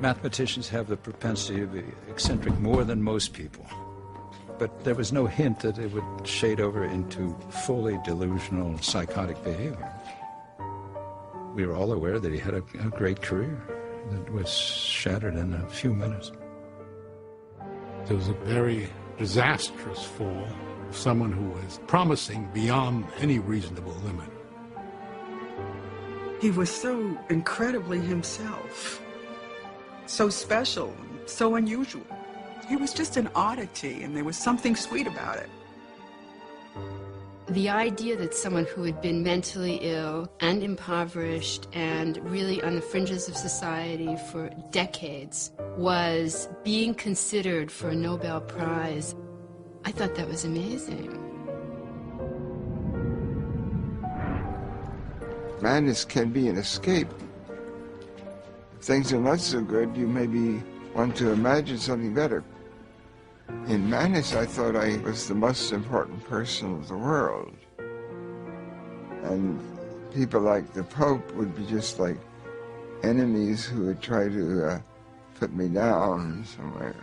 Mathematicians have the propensity to be eccentric more than most people. But there was no hint that it would shade over into fully delusional, psychotic behavior. We were all aware that he had a great career that was shattered in a few minutes. It was a very disastrous fall of someone who was promising beyond any reasonable limit. He was so incredibly himself, so special, so unusual. He was just an oddity, and there was something sweet about it. The idea that someone who had been mentally ill and impoverished and really on the fringes of society for decades was being considered for a Nobel Prize, I thought that was amazing. Madness can be an escape. If things are not so good, you maybe want to imagine something better. In madness, I thought I was the most important person of the world. And people like the Pope would be just like enemies who would try to put me down somewhere.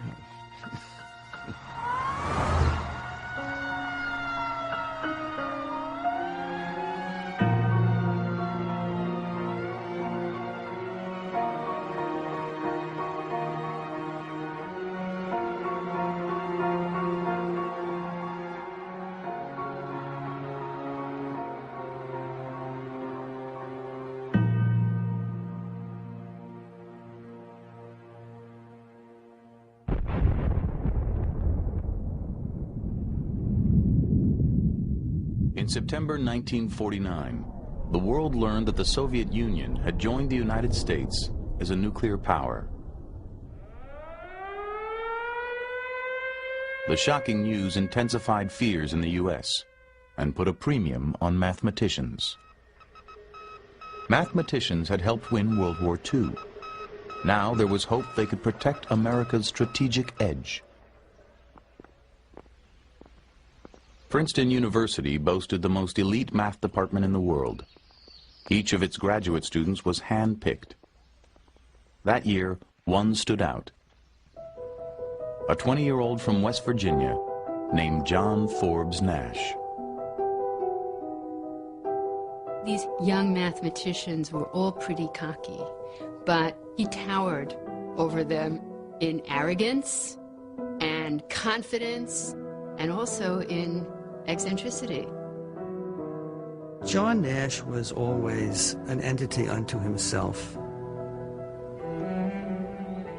In September 1949, the world learned that the Soviet Union had joined the United States as a nuclear power. The shocking news intensified fears in the U.S. and put a premium on mathematicians. Mathematicians had helped win World War II. Now there was hope they could protect America's strategic edge. Princeton University boasted the most elite math department in the world. Each of its graduate students was hand-picked. That year, one stood out. A 20-year-old from West Virginia named John Forbes Nash. These young mathematicians were all pretty cocky, but he towered over them in arrogance and confidence and also in eccentricity. John Nash was always an entity unto himself.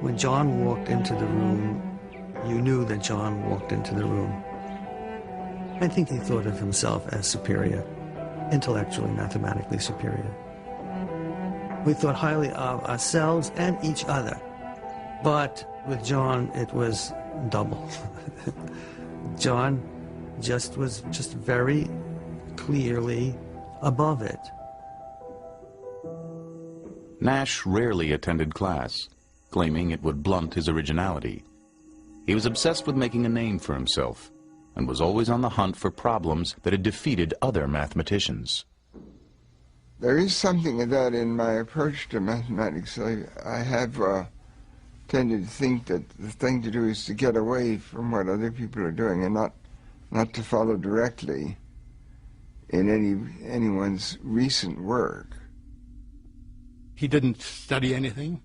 When John walked into the room, you knew that John walked into the room. I think he thought of himself as superior, intellectually, mathematically superior. We thought highly of ourselves and each other, but with John it was double. John was just very clearly above it. Nash rarely attended class, claiming it would blunt his originality. He was obsessed with making a name for himself and was always on the hunt for problems that had defeated other mathematicians. There is something of that in my approach to mathematics. I have tended to think that the thing to do is to get away from what other people are doing and not to follow directly in anyone's recent work. He didn't study anything.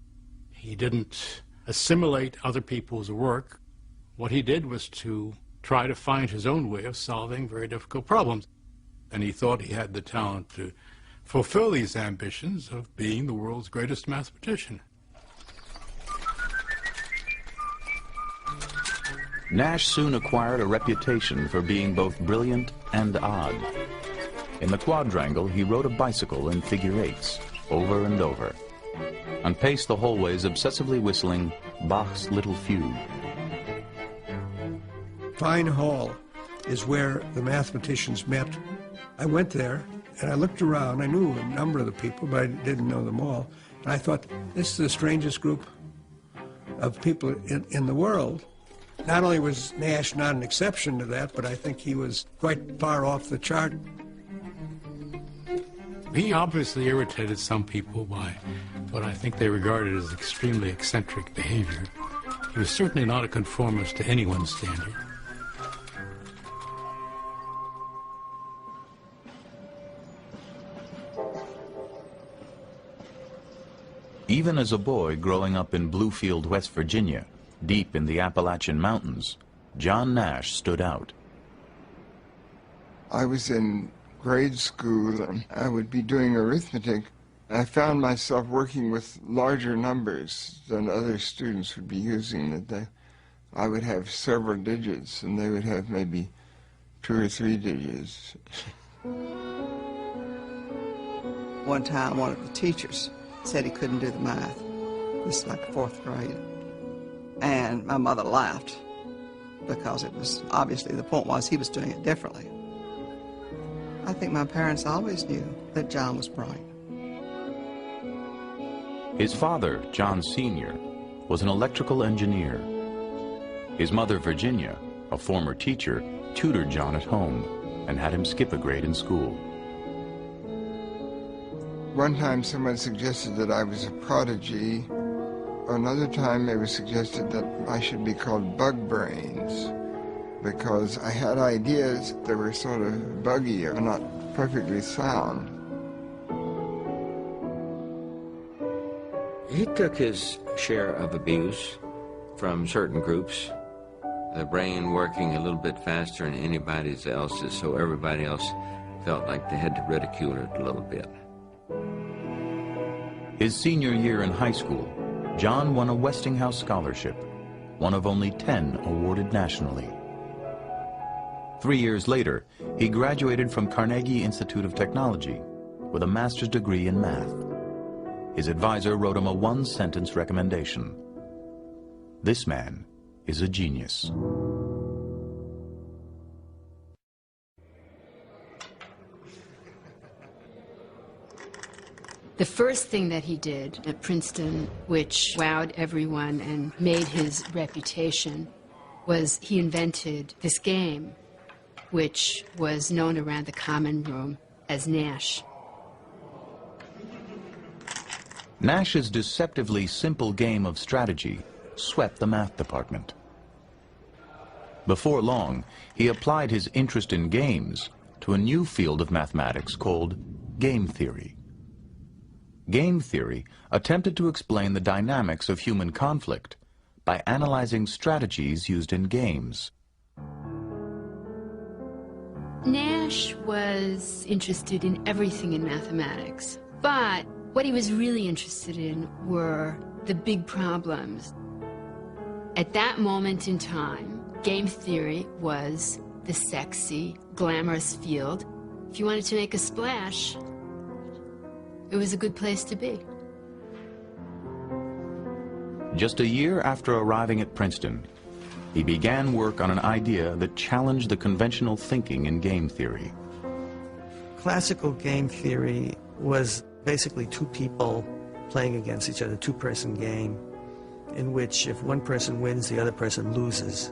He didn't assimilate other people's work. What he did was to try to find his own way of solving very difficult problems. And he thought he had the talent to fulfill these ambitions of being the world's greatest mathematician. Nash soon acquired a reputation for being both brilliant and odd. In the quadrangle, he rode a bicycle in figure eights, over and over, and paced the hallways obsessively whistling Bach's Little Fugue. Fine Hall is where the mathematicians met. I went there, and I looked around. I knew a number of the people, but I didn't know them all. And I thought, this is the strangest group of people in the world. Not only was Nash not an exception to that, but I think he was quite far off the chart. He obviously irritated some people by but I think they regarded it as extremely eccentric behavior. He was certainly not a conformist to anyone's standard. Even as a boy growing up in Bluefield, West Virginia, deep in the Appalachian Mountains, John Nash stood out. I was in grade school and I would be doing arithmetic. I found myself working with larger numbers than other students would be using. I would have several digits and they would have maybe 2 or 3 digits. One time, one of the teachers said he couldn't do the math. This is like 4th grade. And my mother laughed because it was obviously, the point was he was doing it differently. I think my parents always knew that John was bright. His father, John Sr., was an electrical engineer. His mother, Virginia, a former teacher, tutored John at home and had him skip a grade in school. One time someone suggested that I was a prodigy. Another time it was suggested that I should be called Bug Brains because I had ideas that were sort of buggy or not perfectly sound. He took his share of abuse from certain groups, the brain working a little bit faster than anybody else's, so everybody else felt like they had to ridicule it a little bit. His senior year in high school, John won a Westinghouse scholarship, one of only 10 awarded nationally. 3 years later, he graduated from Carnegie Institute of Technology with a master's degree in math. His advisor wrote him a 1-sentence recommendation. This man is a genius. The first thing that he did at Princeton, which wowed everyone and made his reputation, was he invented this game, which was known around the common room as Nash. Nash's deceptively simple game of strategy swept the math department. Before long, he applied his interest in games to a new field of mathematics called game theory. Game theory attempted to explain the dynamics of human conflict by analyzing strategies used in games. Nash was interested in everything in mathematics, but what he was really interested in were the big problems. At that moment in time, game theory was the sexy, glamorous field. If you wanted to make a splash, it was a good place to be. Just a year after arriving at Princeton, he began work on an idea that challenged the conventional thinking in game theory. Classical game theory was basically 2 people playing against each other, 2-person game, in which if one person wins, the other person loses.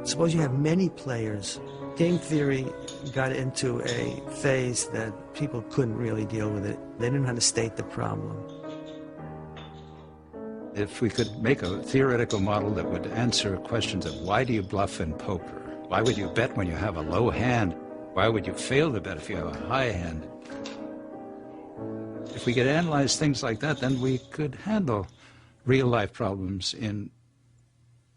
Suppose you have many players. Game theory got into a phase that people couldn't really deal with it. They didn't know how to state the problem. If we could make a theoretical model that would answer questions of why do you bluff in poker? Why would you bet when you have a low hand? Why would you fail to bet if you have a high hand? If we could analyze things like that, then we could handle real-life problems in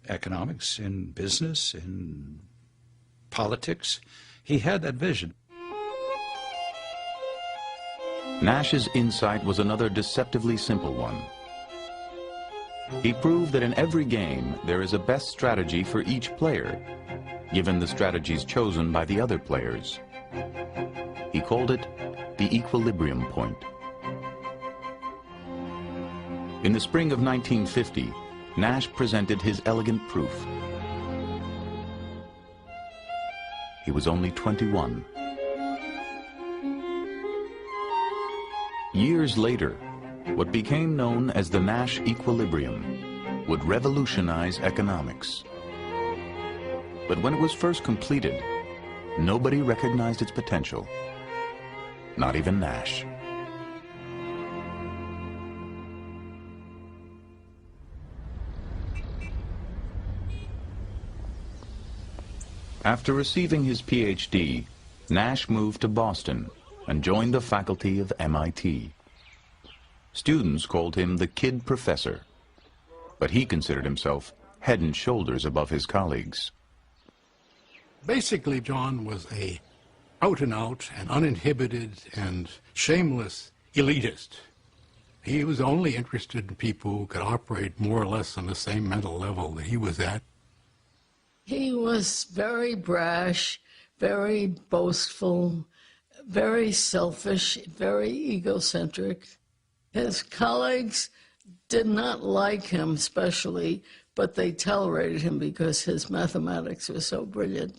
economics, in business, in politics. He had that vision. Nash's insight was another deceptively simple one. He proved that in every game there is a best strategy for each player, given the strategies chosen by the other players. He called it the equilibrium point. In the spring of 1950, Nash presented his elegant proof. He was only 21. Years later, what became known as the Nash equilibrium would revolutionize economics. But when it was first completed, nobody recognized its potential, not even Nash. After receiving his Ph.D., Nash moved to Boston and joined the faculty of MIT. Students called him the Kid Professor, but he considered himself head and shoulders above his colleagues. Basically, John was a out-and-out and uninhibited and shameless elitist. He was only interested in people who could operate more or less on the same mental level that he was at. He was very brash, very boastful, very selfish, very egocentric. His colleagues did not like him especially, but they tolerated him because his mathematics was so brilliant.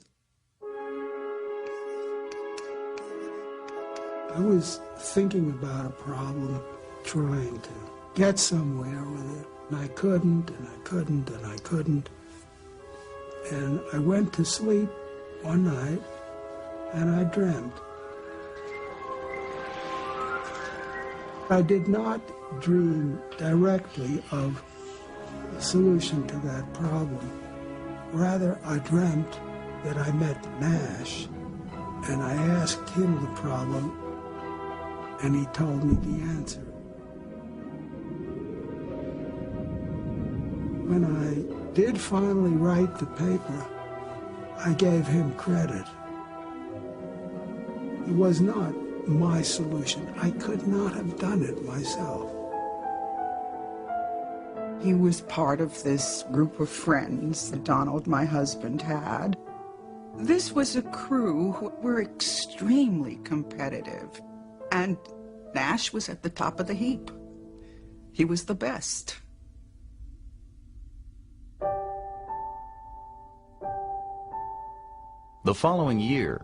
I was thinking about a problem, trying to get somewhere with it, and I couldn't, and I couldn't, and I couldn't. And I went to sleep one night, and I dreamt. I did not dream directly of a solution to that problem. Rather, I dreamt that I met Nash, and I asked him the problem, and he told me the answer. When I did finally write the paper, I gave him credit. It was not my solution. I could not have done it myself. He was part of this group of friends that Donald, my husband, had. This was a crew who were extremely competitive, and Nash was at the top of the heap. He was the best. The following year,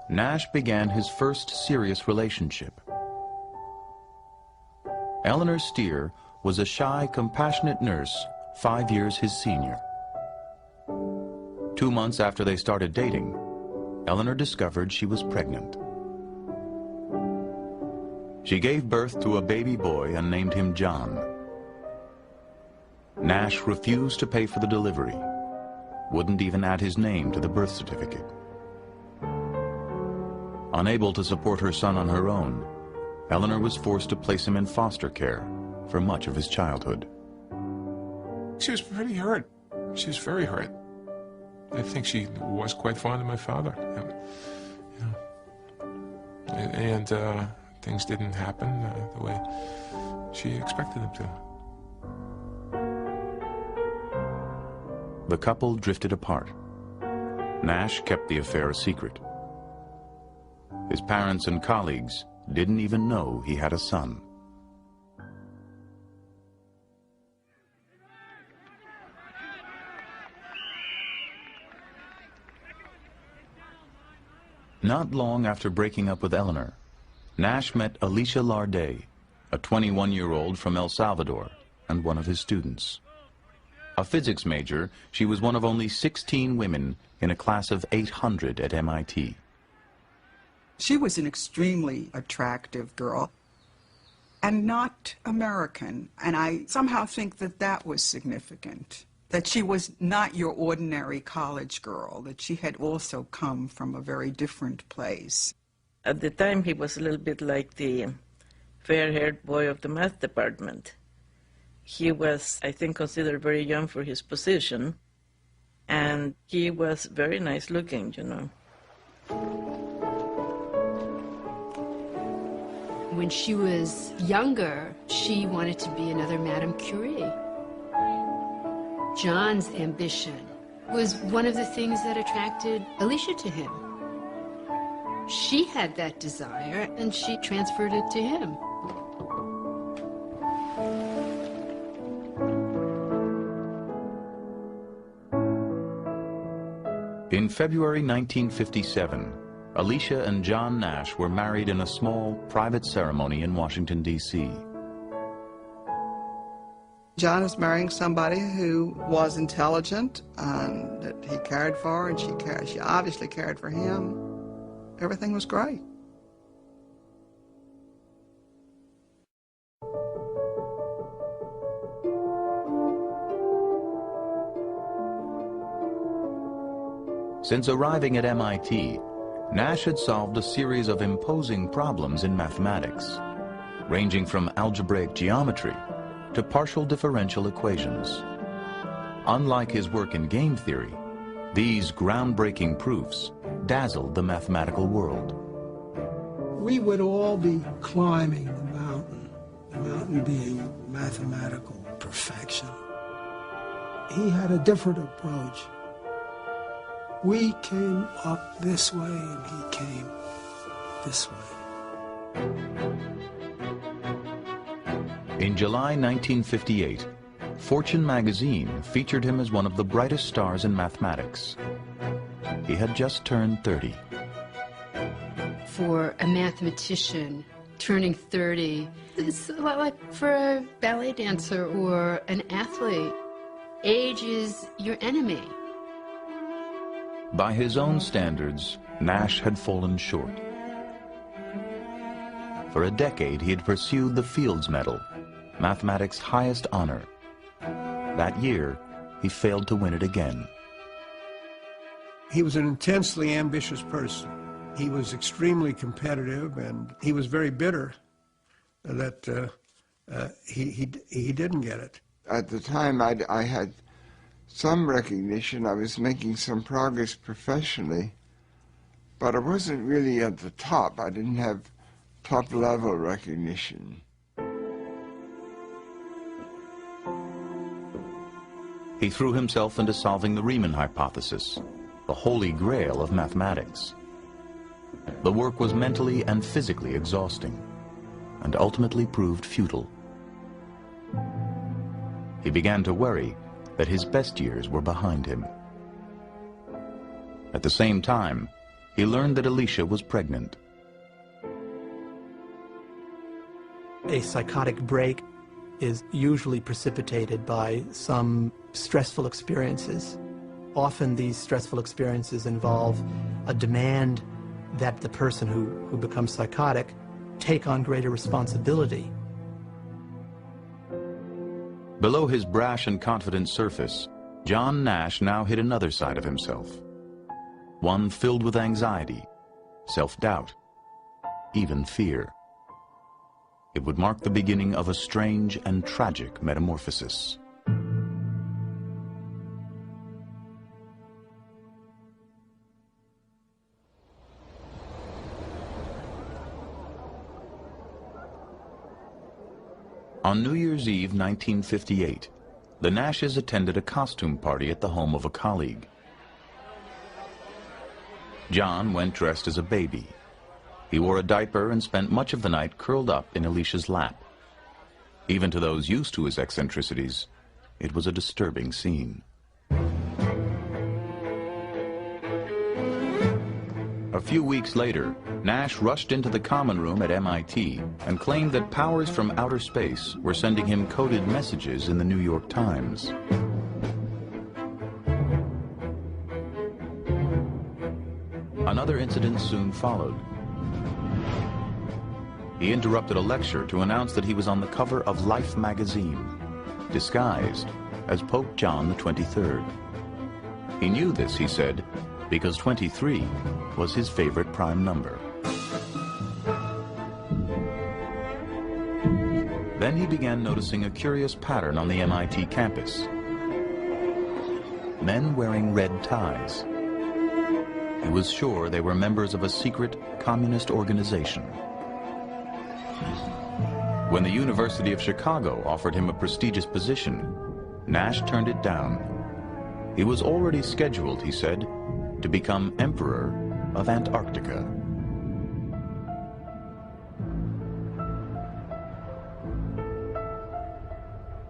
Nash began his first serious relationship. Eleanor Steer was a shy, compassionate nurse 5 years his senior. 2 months after they started dating, Eleanor discovered she was pregnant. She gave birth to a baby boy and named him John. Nash refused to pay for the delivery, wouldn't even add his name to the birth certificate. Unable to support her son on her own, Eleanor was forced to place him in foster care for much of his childhood. She was pretty hurt. She was very hurt. I think she was quite fond of my father. And things didn't happen the way she expected them to. The couple drifted apart. Nash kept the affair a secret. His parents and colleagues didn't even know he had a son. Not long after breaking up with Eleanor, Nash met Alicia Larday, a 21-year-old from El Salvador and one of his students. A physics major, she was one of only 16 women in a class of 800 at MIT. She was an extremely attractive girl and not American, and I somehow think that that was significant, that she was not your ordinary college girl, that she had also come from a very different place. At the time, he was a little bit like the fair-haired boy of the math department. He was, I think, considered very young for his position, and he was very nice looking, you know. When she was younger, she wanted to be another Madame Curie. John's ambition was one of the things that attracted Alicia to him. She had that desire, and she transferred it to him. In February 1957, Alicia and John Nash were married in a small, private ceremony in Washington, D.C. John is marrying somebody who was intelligent and that he cared for, and she obviously cared for him. Everything was great. Since arriving at MIT, Nash had solved a series of imposing problems in mathematics, ranging from algebraic geometry to partial differential equations. Unlike his work in game theory, these groundbreaking proofs dazzled the mathematical world. We would all be climbing the mountain being mathematical perfection. He had a different approach. We came up this way and he came this way. In July 1958, Fortune magazine featured him as one of the brightest stars in mathematics. He had just turned 30. For a mathematician, turning 30, it's a lot like for a ballet dancer or an athlete. Age is your enemy. By his own standards, Nash had fallen short. For a decade, he had pursued the Fields Medal, mathematics' highest honor. That year, he failed to win it again. He was an intensely ambitious person. He was extremely competitive, and he was very bitter that he didn't get it. At the time, I had some recognition. I was making some progress professionally, but I wasn't really at the top. I didn't have top-level recognition. He threw himself into solving the Riemann hypothesis, the holy grail of mathematics. The work was mentally and physically exhausting, and ultimately proved futile. He began to worry that his best years were behind him. At the same time, he learned that Alicia was pregnant. A psychotic break is usually precipitated by some stressful experiences. Often these stressful experiences involve a demand that the person who becomes psychotic take on greater responsibility. Below his brash and confident surface, John Nash now hid another side of himself. One filled with anxiety, self-doubt, even fear. It would mark the beginning of a strange and tragic metamorphosis. On New Year's Eve 1958, the Nashes attended a costume party at the home of a colleague. John went dressed as a baby. He wore a diaper and spent much of the night curled up in Alicia's lap. Even to those used to his eccentricities, it was a disturbing scene. A few weeks later, Nash rushed into the common room at MIT and claimed that powers from outer space were sending him coded messages in the New York Times. Another incident soon followed. He interrupted a lecture to announce that he was on the cover of Life magazine, disguised as Pope John XXIII. He knew this, he said, because 23 was his favorite prime number. Then he began noticing a curious pattern on the MIT campus. Men wearing red ties. He was sure they were members of a secret communist organization. When the University of Chicago offered him a prestigious position, Nash turned it down. He was already scheduled, he said, to become Emperor of Antarctica.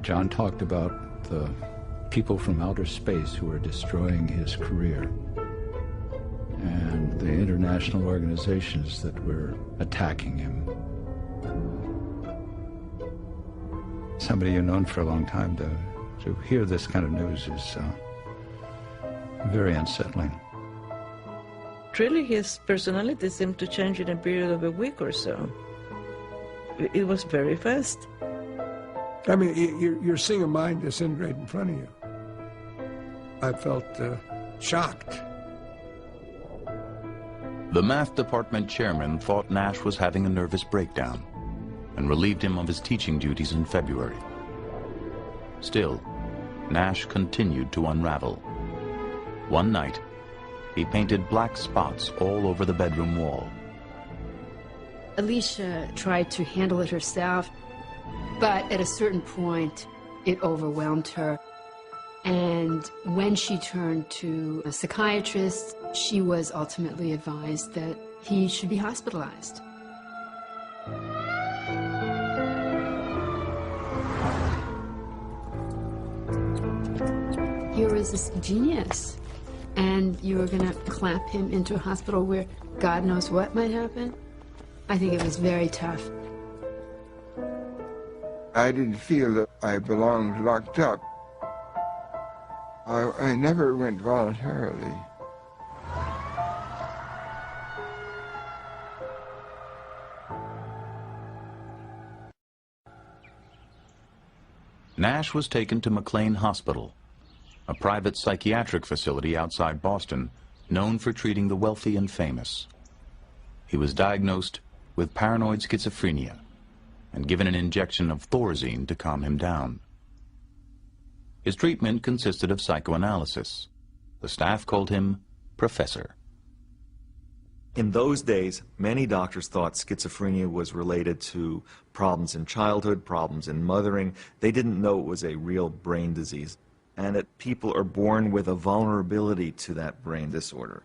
John talked about the people from outer space who were destroying his career and the international organizations that were attacking him. Somebody you've known for a long time, to hear this kind of news is very unsettling. Really, his personality seemed to change in a period of a week or so. It was very fast. I mean, you're seeing a mind disintegrate in front of you. I felt shocked The math department chairman thought Nash was having a nervous breakdown and relieved him of his teaching duties in February. Still, Nash continued to unravel. One night, he painted black spots all over the bedroom wall. Alicia tried to handle it herself, but at a certain point, it overwhelmed her. And when she turned to a psychiatrist, she was ultimately advised that he should be hospitalized. Here was this genius, and you were going to clap him into a hospital where God knows what might happen? I think it was very tough. I didn't feel that I belonged locked up. I never went voluntarily. Nash was taken to McLean Hospital, a private psychiatric facility outside Boston, known for treating the wealthy and famous. He was diagnosed with paranoid schizophrenia and given an injection of Thorazine to calm him down. His treatment consisted of psychoanalysis. The staff called him Professor. In those days, many doctors thought schizophrenia was related to problems in childhood, problems in mothering. They didn't know it was a real brain disease, and that people are born with a vulnerability to that brain disorder.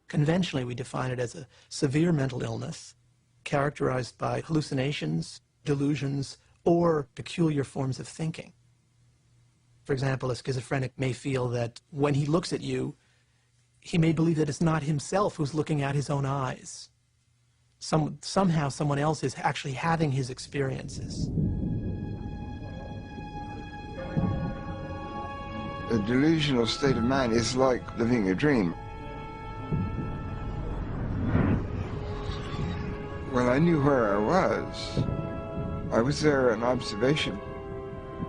Conventionally, we define it as a severe mental illness characterized by hallucinations, delusions, or peculiar forms of thinking. For example, a schizophrenic may feel that when he looks at you, he may believe that it's not himself who's looking at his own eyes. Somehow someone else is actually having his experiences. A delusional state of mind is like living a dream. Well, I knew where I was. I was there in observation,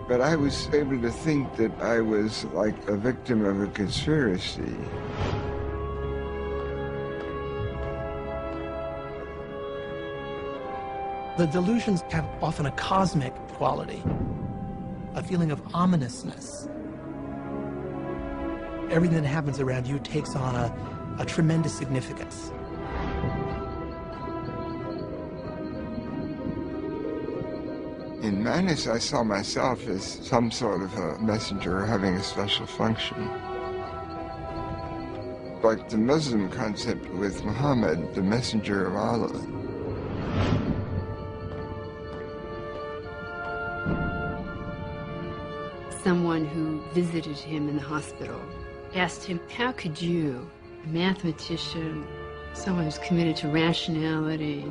but I was able to think that I was like a victim of a conspiracy. The delusions have often a cosmic quality, a feeling of ominousness. Everything that happens around you takes on a tremendous significance. In madness, I saw myself as some sort of a messenger having a special function. Like the Muslim concept with Muhammad, the messenger of Allah. Someone who visited him in the hospital asked him, how could you, a mathematician, someone who's committed to rationality,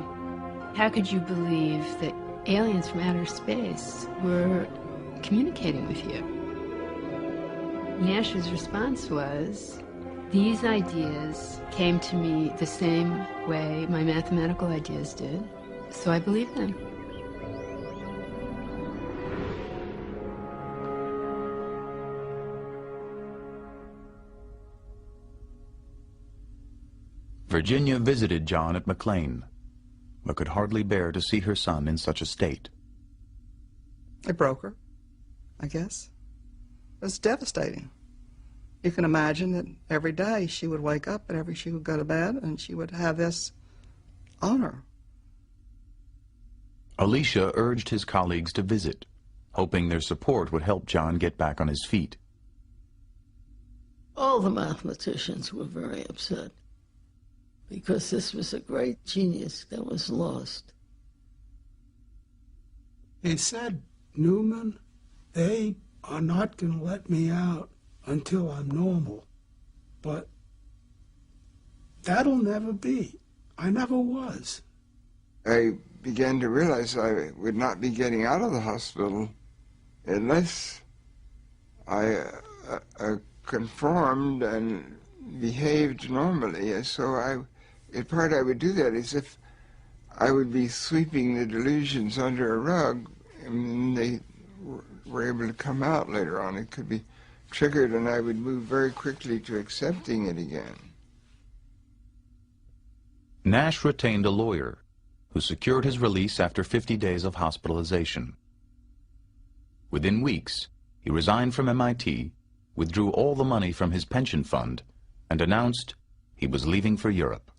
how could you believe that aliens from outer space were communicating with you? Nash's response was, these ideas came to me the same way my mathematical ideas did, so I believe them. Virginia visited John at McLean, but could hardly bear to see her son in such a state. It broke her, I guess. It was devastating. You can imagine that every day she would wake up and she would go to bed and she would have this on her. Alicia urged his colleagues to visit, hoping their support would help John get back on his feet. All the mathematicians were very upset because this was a great genius that was lost. They said, Newman, they are not going to let me out until I'm normal. But that'll never be. I never was. I began to realize I would not be getting out of the hospital unless I conformed and behaved normally. And so in part I would do that as if I would be sweeping the delusions under a rug, and they were able to come out later on. It could be triggered, and I would move very quickly to accepting it again. Nash retained a lawyer who secured his release after 50 days of hospitalization. Within weeks, he resigned from MIT, withdrew all the money from his pension fund, and announced he was leaving for Europe.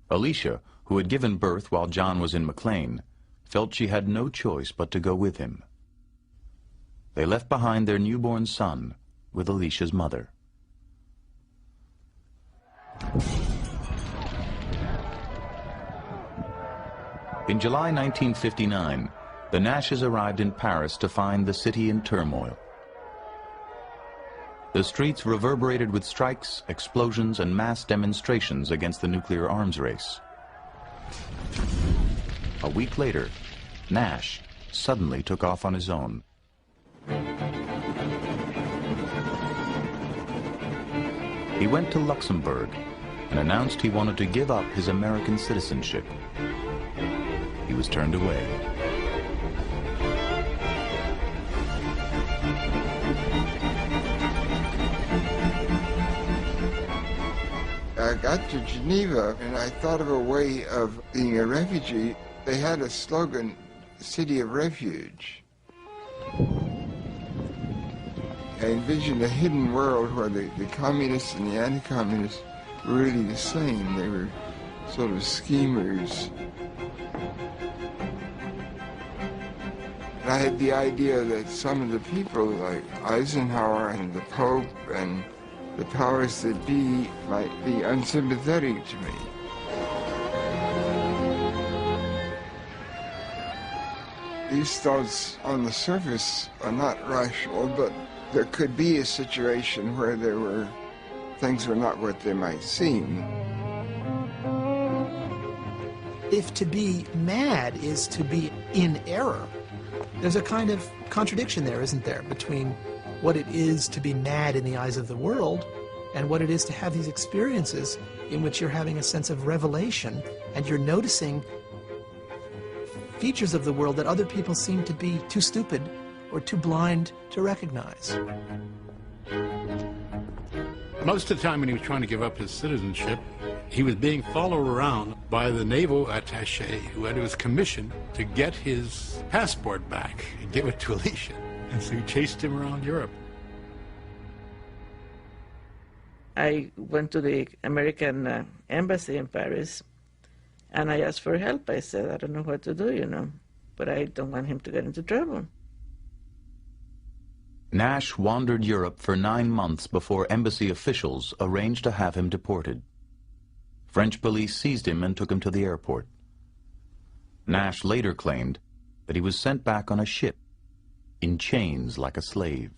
Alicia, who had given birth while John was in McLean, felt she had no choice but to go with him. They left behind their newborn son with Alicia's mother. In July 1959, the Nashes arrived in Paris to find the city in turmoil. The streets reverberated with strikes, explosions, and mass demonstrations against the nuclear arms race. A week later, Nash suddenly took off on his own. He went to Luxembourg and announced he wanted to give up his American citizenship. He was turned away. I got to Geneva and I thought of a way of being a refugee. They had a slogan, City of Refuge. I envisioned a hidden world where the communists and the anti-communists were really the same. They were sort of schemers. And I had the idea that some of the people, like Eisenhower and the Pope and the powers that be, might be unsympathetic to me. These thoughts on the surface are not rational, but there could be a situation where things were not what they might seem. If to be mad is to be in error, there's a kind of contradiction there, isn't there, between what it is to be mad in the eyes of the world and what it is to have these experiences in which you're having a sense of revelation and you're noticing features of the world that other people seem to be too stupid or too blind to recognize. Most of the time when he was trying to give up his citizenship, he was being followed around by the naval attaché who had his commission to get his passport back and give it to Alicia. And so he chased him around Europe. I went to the American embassy in Paris, and I asked for help. I said, I don't know what to do, but I don't want him to get into trouble. Nash wandered Europe for 9 months before embassy officials arranged to have him deported. French police seized him and took him to the airport. Nash later claimed that he was sent back on a ship, in chains like a slave.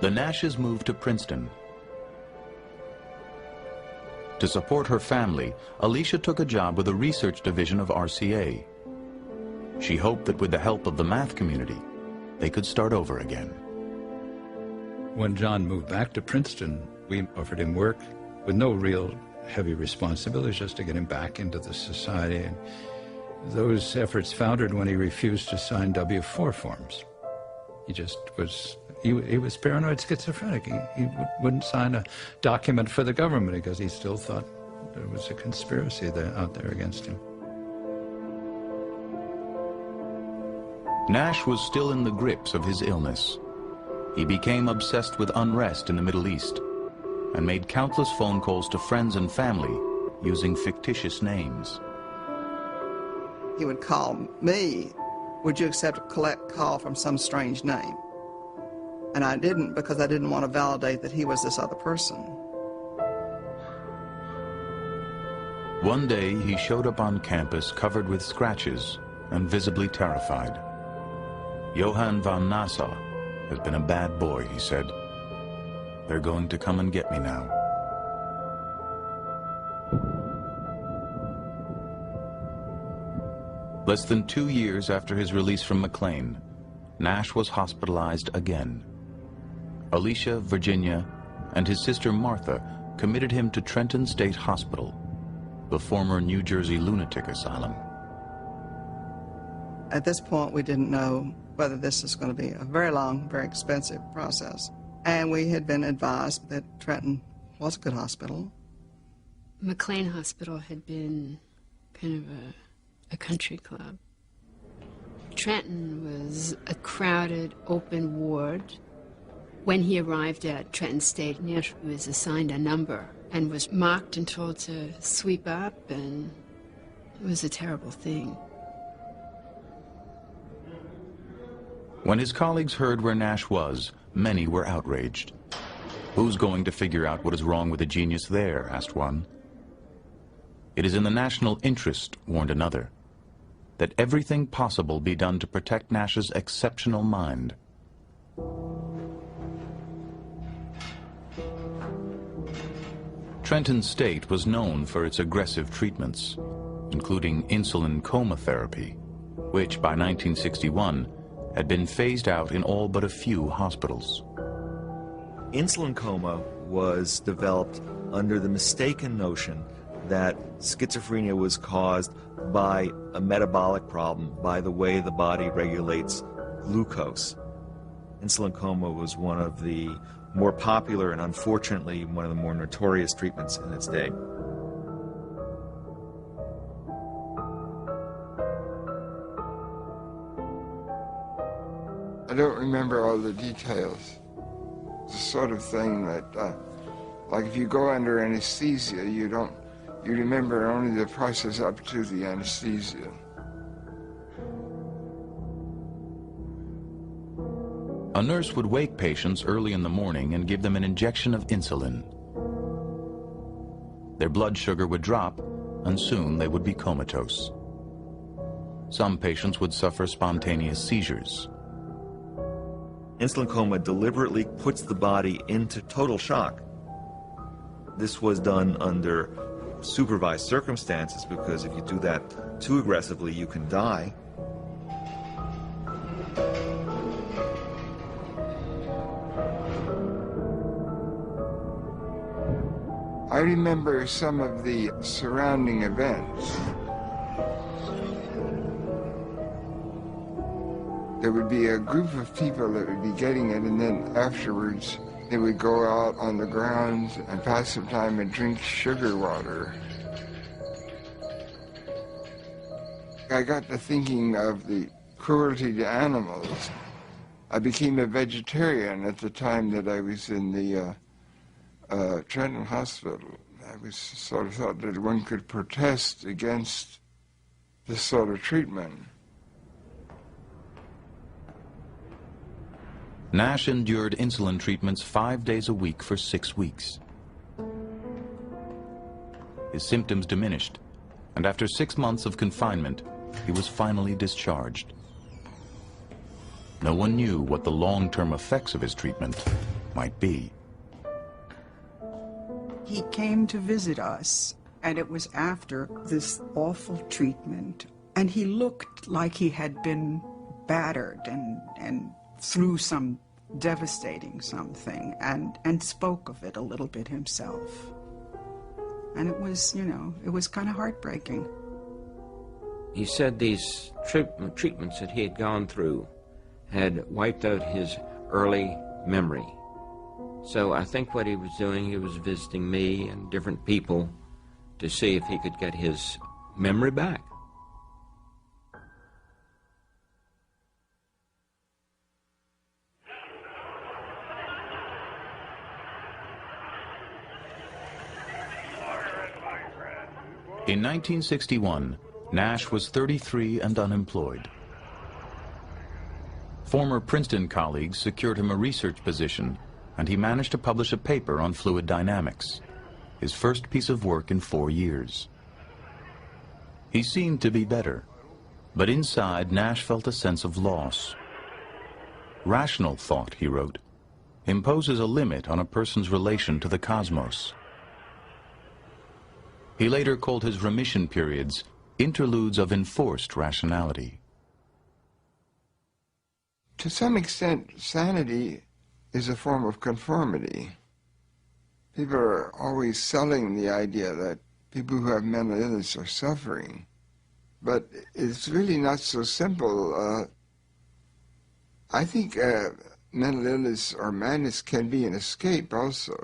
The Nashes moved to Princeton. To support her family, Alicia took a job with the research division of RCA. She hoped that with the help of the math community, they could start over again. When John moved back to Princeton, we offered him work with no real heavy responsibilities, just to get him back into the society. And those efforts foundered when he refused to sign W-4 forms. He just was, he was paranoid schizophrenic. He wouldn't sign a document for the government because he still thought there was a conspiracy out there against him. Nash was still in the grips of his illness. He became obsessed with unrest in the Middle East and made countless phone calls to friends and family using fictitious names. He would call me, would you accept a collect call from some strange name? And I didn't, because I didn't want to validate that he was this other person. One day he showed up on campus covered with scratches and visibly terrified. Johann von Nassau has been a bad boy, he said. They're going to come and get me now. Less than 2 years after his release from McLean, Nash was hospitalized again. Alicia, Virginia, and his sister Martha committed him to Trenton State Hospital, the former New Jersey lunatic asylum. At this point, we didn't know whether this was going to be a very long, very expensive process. And we had been advised that Trenton was a good hospital. McLean Hospital had been kind of a country club. Trenton was a crowded, open ward. When he arrived at Trenton State, Nash was assigned a number and was marked and told to sweep up, and it was a terrible thing. When his colleagues heard where Nash was, many were outraged. Who's going to figure out what is wrong with a genius there, asked one. It is in the national interest, warned another, that everything possible be done to protect Nash's exceptional mind. Trenton State was known for its aggressive treatments, including insulin coma therapy, which by 1961 had been phased out in all but a few hospitals. Insulin coma was developed under the mistaken notion that schizophrenia was caused by a metabolic problem, by the way the body regulates glucose. Insulin coma was one of the more popular and unfortunately one of the more notorious treatments in its day. I don't remember all the details. It's the sort of thing that, like if you go under anesthesia, you remember only the process up to the anesthesia. A nurse would wake patients early in the morning and give them an injection of insulin. Their blood sugar would drop, and soon they would be comatose. Some patients would suffer spontaneous seizures. Insulin coma deliberately puts the body into total shock. This was done under supervised circumstances, because if you do that too aggressively, you can die. I remember some of the surrounding events. There would be a group of people that would be getting it, and then afterwards they would go out on the grounds and pass some time and drink sugar water. I got to thinking of the cruelty to animals. I became a vegetarian at the time that I was in the Trenton Hospital. I was sort of thought that one could protest against this sort of treatment. Nash endured insulin treatments 5 days a week for 6 weeks. His symptoms diminished, and after 6 months of confinement, he was finally discharged. No one knew what the long-term effects of his treatment might be. He came to visit us, and it was after this awful treatment, and he looked like he had been battered and through some devastating something, and spoke of it a little bit himself. And it was, it was kind of heartbreaking. He said these treatments that he had gone through had wiped out his early memory. So I think what he was doing, he was visiting me and different people to see if he could get his memory back. In 1961, Nash was 33 and unemployed. Former Princeton colleagues secured him a research position, and he managed to publish a paper on fluid dynamics, his first piece of work in 4 years. He seemed to be better, but inside Nash felt a sense of loss. Rational thought, he wrote, imposes a limit on a person's relation to the cosmos. He later called his remission periods interludes of enforced rationality. To some extent, sanity is a form of conformity. People are always selling the idea that people who have mental illness are suffering. But it's really not so simple. I think mental illness or madness can be an escape also.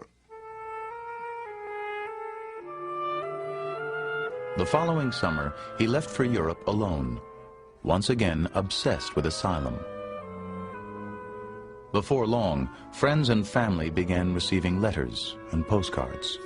The following summer, he left for Europe alone, once again obsessed with asylum. Before long, friends and family began receiving letters and postcards.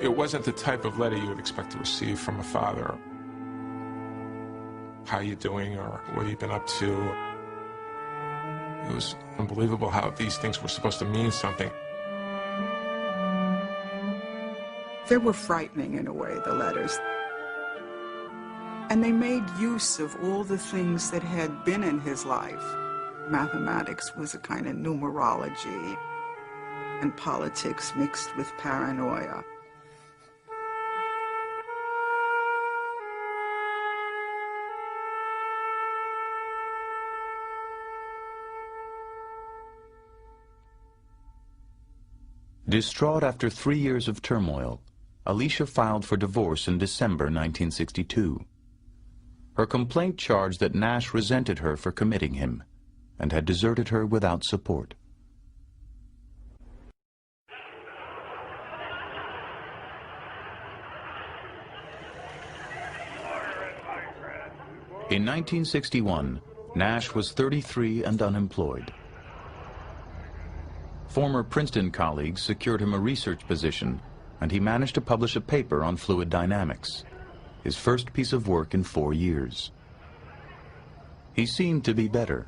It wasn't the type of letter you would expect to receive from a father. How you doing, or what have you been up to? It was unbelievable how these things were supposed to mean something. They were frightening in a way, the letters. And they made use of all the things that had been in his life. Mathematics was a kind of numerology, and politics mixed with paranoia. Distraught after 3 years of turmoil, Alicia filed for divorce in December 1962. Her complaint charged that Nash resented her for committing him and had deserted her without support. In 1961, Nash was 33 and unemployed. Former Princeton colleagues secured him a research position, and he managed to publish a paper on fluid dynamics, his first piece of work in 4 years. He seemed to be better,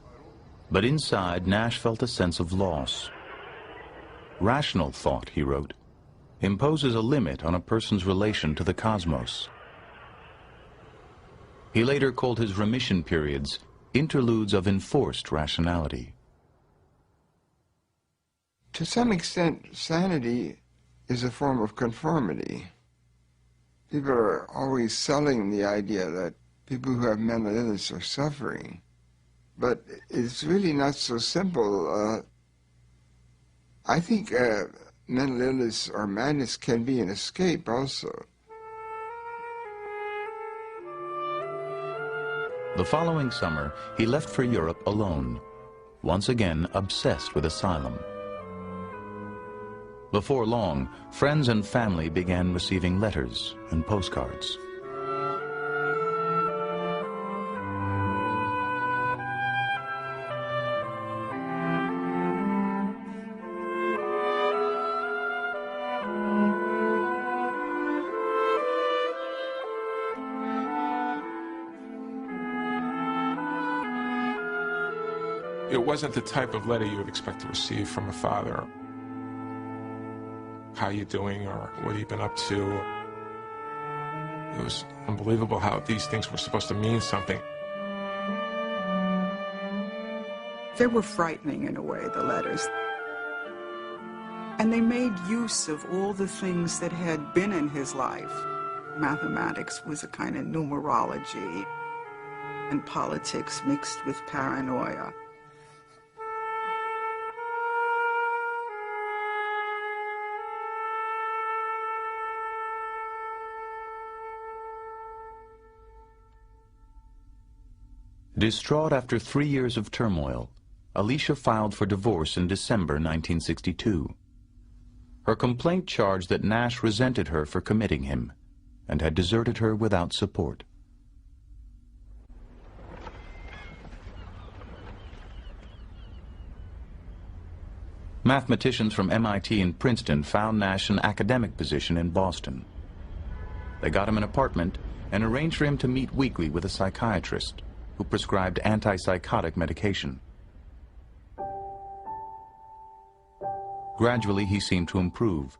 but inside Nash felt a sense of loss. Rational thought, he wrote, imposes a limit on a person's relation to the cosmos. He later called his remission periods interludes of enforced rationality. To some extent, sanity is a form of conformity. People are always selling the idea that people who have mental illness are suffering. But it's really not so simple. I think mental illness or madness can be an escape also. The following summer, he left for Europe alone, once again obsessed with asylum. Before long, friends and family began receiving letters and postcards. It wasn't the type of letter you would expect to receive from a father. How you doing, or what have you been up to? It was unbelievable how these things were supposed to mean something. They were frightening in a way, the letters. And they made use of all the things that had been in his life. Mathematics was a kind of numerology, and politics mixed with paranoia. Distraught after 3 years of turmoil, Alicia filed for divorce in December 1962. Her complaint charged that Nash resented her for committing him and had deserted her without support. Mathematicians from MIT and Princeton found Nash an academic position in Boston. They got him an apartment and arranged for him to meet weekly with a psychiatrist who prescribed antipsychotic medication. Gradually, he seemed to improve.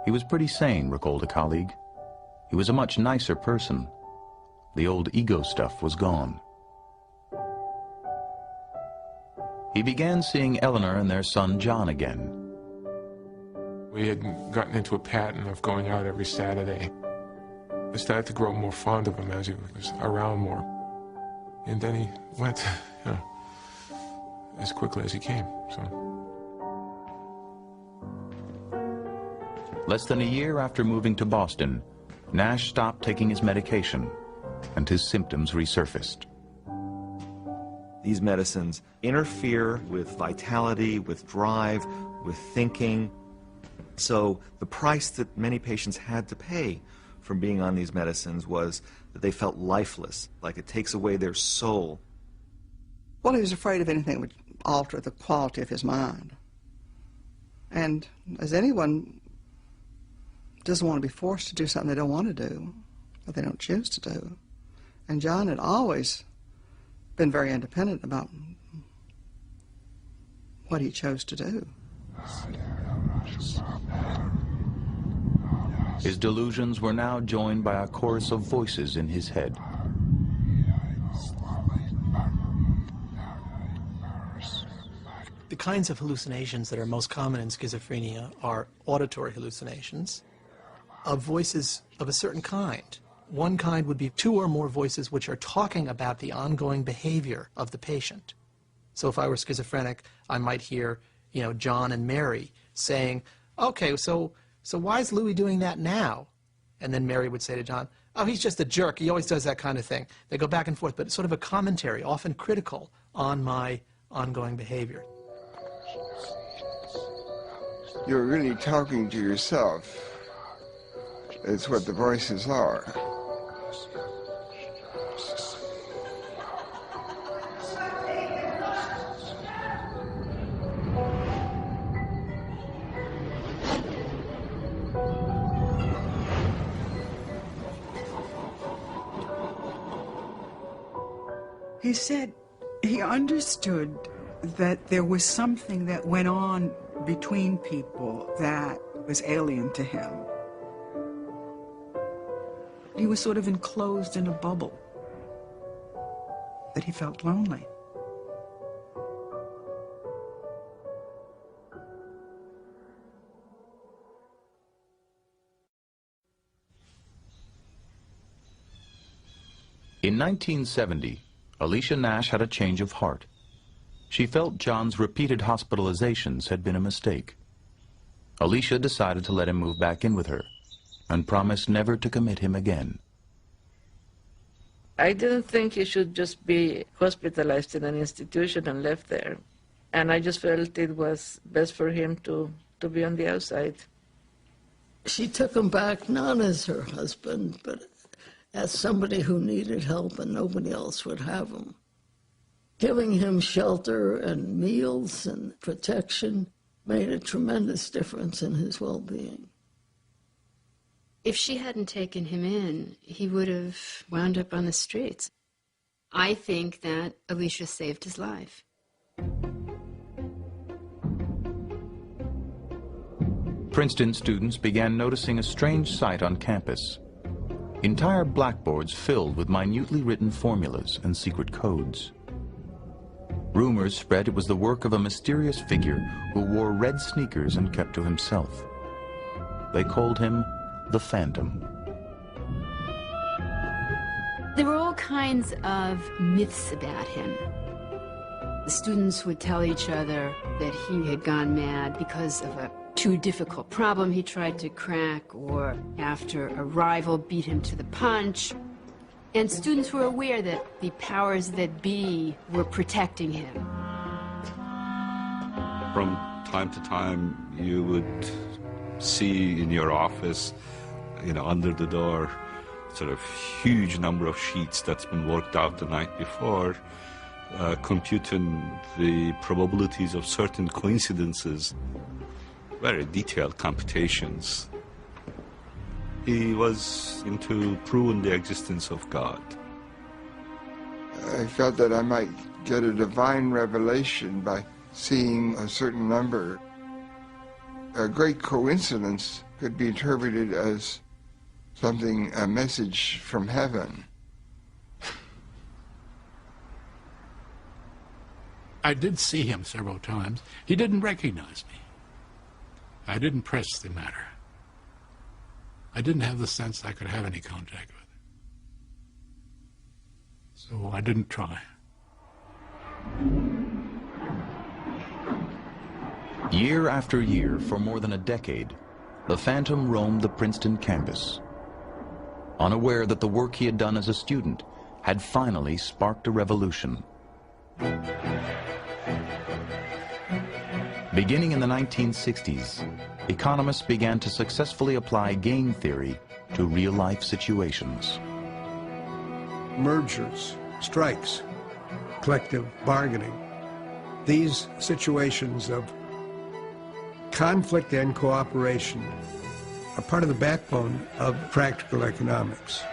He was pretty sane, recalled a colleague. He was a much nicer person. The old ego stuff was gone. He began seeing Eleanor and their son John again. We had gotten into a pattern of going out every Saturday. I started to grow more fond of him as he was around more. And then he went, you know, as quickly as he came, so. Less than a year after moving to Boston, Nash stopped taking his medication, and his symptoms resurfaced. These medicines interfere with vitality, with drive, with thinking. So the price that many patients had to pay from being on these medicines was that they felt lifeless, like it takes away their soul. Well, he was afraid of anything that would alter the quality of his mind. And as anyone doesn't want to be forced to do something they don't want to do, or they don't choose to do. And John had always been very independent about what he chose to do. His delusions were now joined by a chorus of voices in his head. The kinds of hallucinations that are most common in schizophrenia are auditory hallucinations of voices of a certain kind. One kind would be two or more voices which are talking about the ongoing behavior of the patient. So if I were schizophrenic, I might hear, you know, John and Mary saying, okay, so why is Louis doing that now? And then Mary would say to John, oh, he's just a jerk. He always does that kind of thing. They go back and forth, but it's sort of a commentary, often critical, on my ongoing behavior. You're really talking to yourself. It's what the voices are. He said he understood that there was something that went on between people that was alien to him. He was sort of enclosed in a bubble, that he felt lonely. In 1970, Alicia Nash had a change of heart. She felt John's repeated hospitalizations had been a mistake. Alicia decided to let him move back in with her and promised never to commit him again. I didn't think he should just be hospitalized in an institution and left there. And I just felt it was best for him to be on the outside. She took him back not as her husband, but as somebody who needed help and nobody else would have him. Giving him shelter and meals and protection made a tremendous difference in his well-being. If she hadn't taken him in, he would have wound up on the streets. I think that Alicia saved his life. Princeton students began noticing a strange sight on campus. Entire blackboards filled with minutely written formulas and secret codes. Rumors spread it was the work of a mysterious figure who wore red sneakers and kept to himself. They called him the Phantom. There were all kinds of myths about him. The students would tell each other that he had gone mad because of a too difficult problem he tried to crack, or after a rival beat him to the punch. And students were aware that the powers that be were protecting him. From time to time, you would see in your office, under the door, sort of huge number of sheets that's been worked out the night before, computing the probabilities of certain coincidences, very detailed computations. He was into proving the existence of God. I felt that I might get a divine revelation by seeing a certain number. A great coincidence could be interpreted as something, a message from heaven. I did see him several times. He didn't recognize me. I didn't press the matter. I didn't have the sense I could have any contact with it. So I didn't try. Year after year, for more than a decade, the Phantom roamed the Princeton campus, unaware that the work he had done as a student had finally sparked a revolution. Beginning in the 1960s, economists began to successfully apply game theory to real-life situations. Mergers, strikes, collective bargaining, these situations of conflict and cooperation are part of the backbone of practical economics.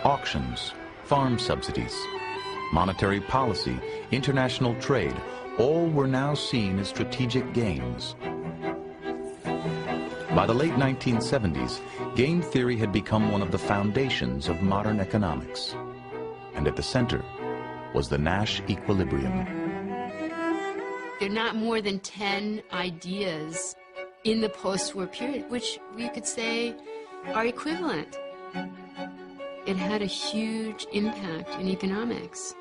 Auctions, farm subsidies, monetary policy, international trade, all were now seen as strategic games. By the late 1970s, game theory had become one of the foundations of modern economics. And at the center was the Nash equilibrium. There are not more than 10 ideas in the post-war period, which we could say are equivalent. It had a huge impact in economics.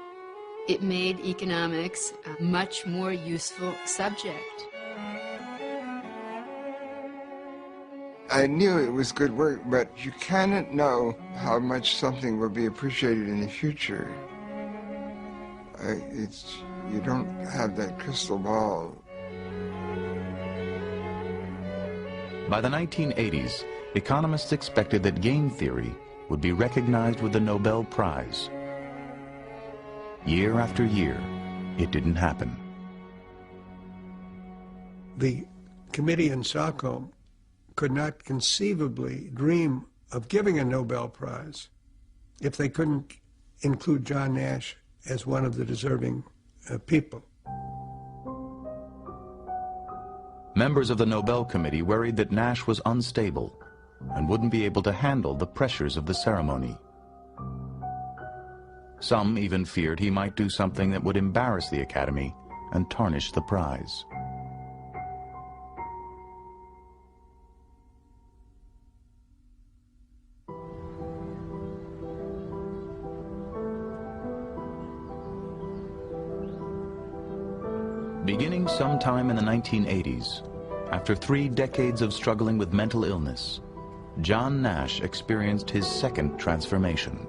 It made economics a much more useful subject. I knew it was good work, but you cannot know how much something will be appreciated in the future. You don't have that crystal ball. By the 1980s, economists expected that game theory would be recognized with the Nobel Prize. Year after year, it didn't happen. The committee in Stockholm could not conceivably dream of giving a Nobel Prize if they couldn't include John Nash as one of the deserving people. Members of the Nobel Committee worried that Nash was unstable and wouldn't be able to handle the pressures of the ceremony. Some even feared he might do something that would embarrass the Academy and tarnish the prize. Beginning sometime in the 1980s, after 3 decades of struggling with mental illness, John Nash experienced his second transformation.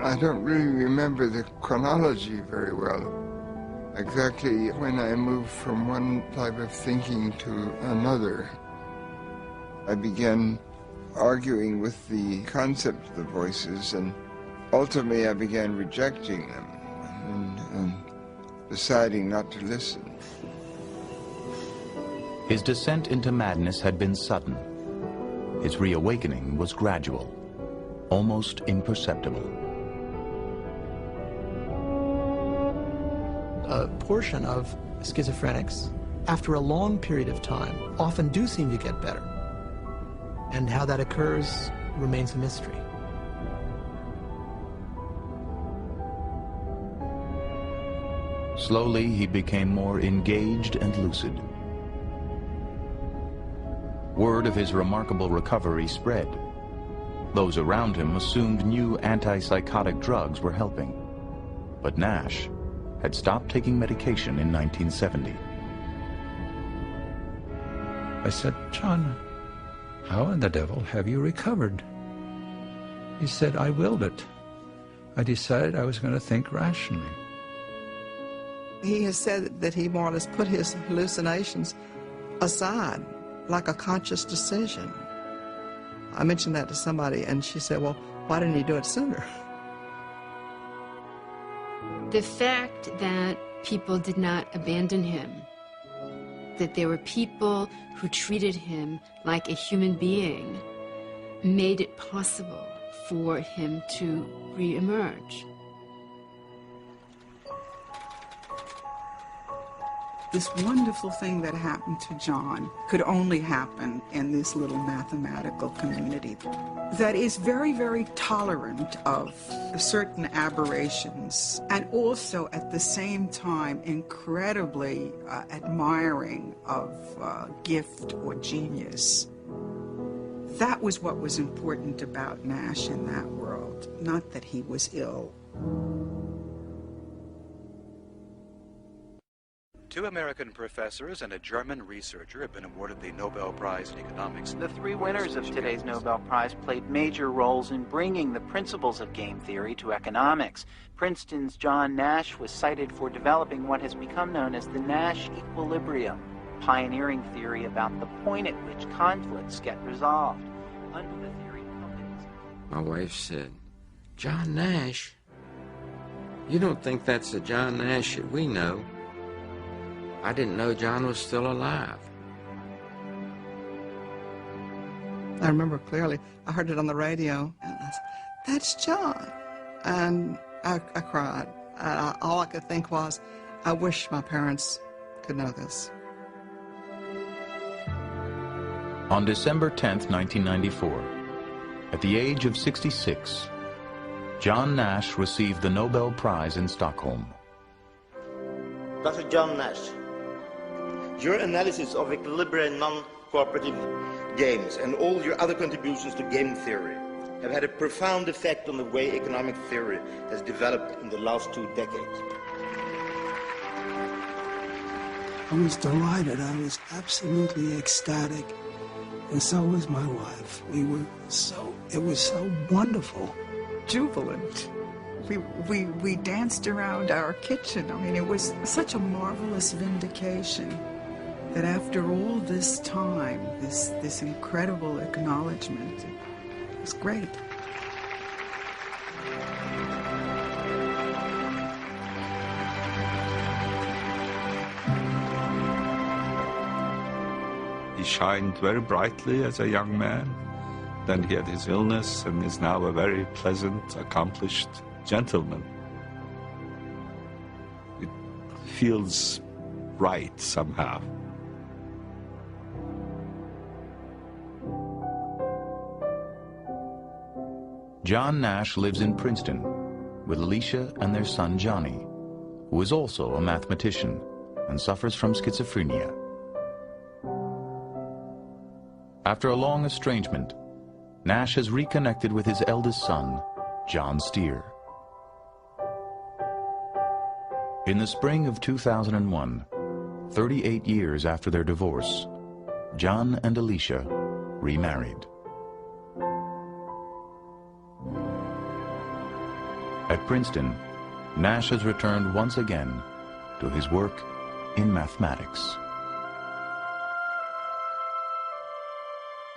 I don't really remember the chronology very well. Exactly when I moved from one type of thinking to another. I began arguing with the concept of the voices, and ultimately I began rejecting them and deciding not to listen. His descent into madness had been sudden. His reawakening was gradual, almost imperceptible. A portion of schizophrenics, after a long period of time, often do seem to get better. And how that occurs remains a mystery. Slowly, he became more engaged and lucid. Word of his remarkable recovery spread. Those around him assumed new antipsychotic drugs were helping. But Nash had stopped taking medication in 1970. I said, "John, how in the devil have you recovered?" He said, "I willed it. I decided I was going to think rationally." He has said that he more or less put his hallucinations aside, like a conscious decision. I mentioned that to somebody, and she said, "Well, why didn't he do it sooner?" The fact that people did not abandon him, that there were people who treated him like a human being, made it possible for him to re-emerge. This wonderful thing that happened to John could only happen in this little mathematical community that is very, very tolerant of certain aberrations and also at the same time incredibly admiring of gift or genius. That was what was important about Nash in that world, not that he was ill. 2 American professors and a German researcher have been awarded the Nobel Prize in Economics. The 3 winners of today's Nobel Prize played major roles in bringing the principles of game theory to economics. Princeton's John Nash was cited for developing what has become known as the Nash equilibrium, pioneering theory about the point at which conflicts get resolved. Under the theory, companies... My wife said, "John Nash? You don't think that's the John Nash that we know?" I didn't know John was still alive. I remember clearly, I heard it on the radio, and I said, "That's John." And I cried. All I could think was, I wish my parents could know this. On December 10th, 1994, at the age of 66, John Nash received the Nobel Prize in Stockholm. Dr. John Nash, your analysis of equilibrium non-cooperative games and all your other contributions to game theory have had a profound effect on the way economic theory has developed in the last 2 decades. I was delighted. I was absolutely ecstatic. And so was my wife. It was so wonderful. Jubilant. We danced around our kitchen. I mean, it was such a marvelous vindication that after all this time, this incredible acknowledgement, it was great. He shined very brightly as a young man. Then he had his illness and is now a very pleasant, accomplished gentleman. It feels right somehow. John Nash lives in Princeton with Alicia and their son Johnny, who is also a mathematician and suffers from schizophrenia. After a long estrangement, Nash has reconnected with his eldest son, John Steer. In the spring of 2001, 38 years after their divorce, John and Alicia remarried. At Princeton, Nash has returned once again to his work in mathematics.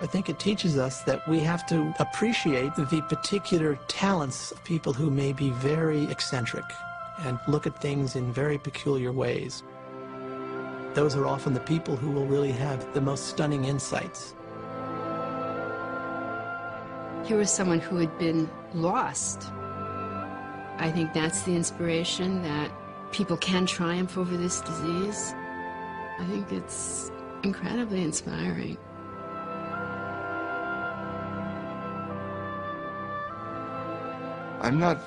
I think it teaches us that we have to appreciate the particular talents of people who may be very eccentric and look at things in very peculiar ways. Those are often the people who will really have the most stunning insights. Here was someone who had been lost. I think that's the inspiration, that people can triumph over this disease. I think it's incredibly inspiring. I'm not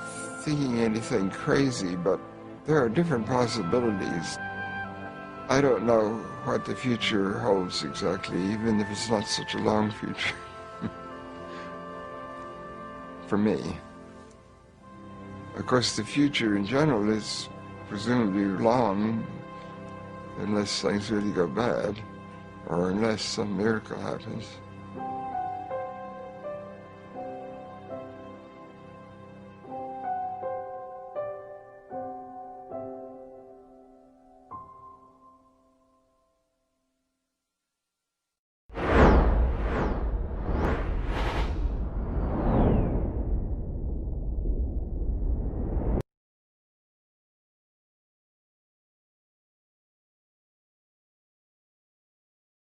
thinking anything crazy, but there are different possibilities. I don't know what the future holds exactly, even if it's not such a long future. For me. Of course, the future in general is presumably long, unless things really go bad, or unless some miracle happens.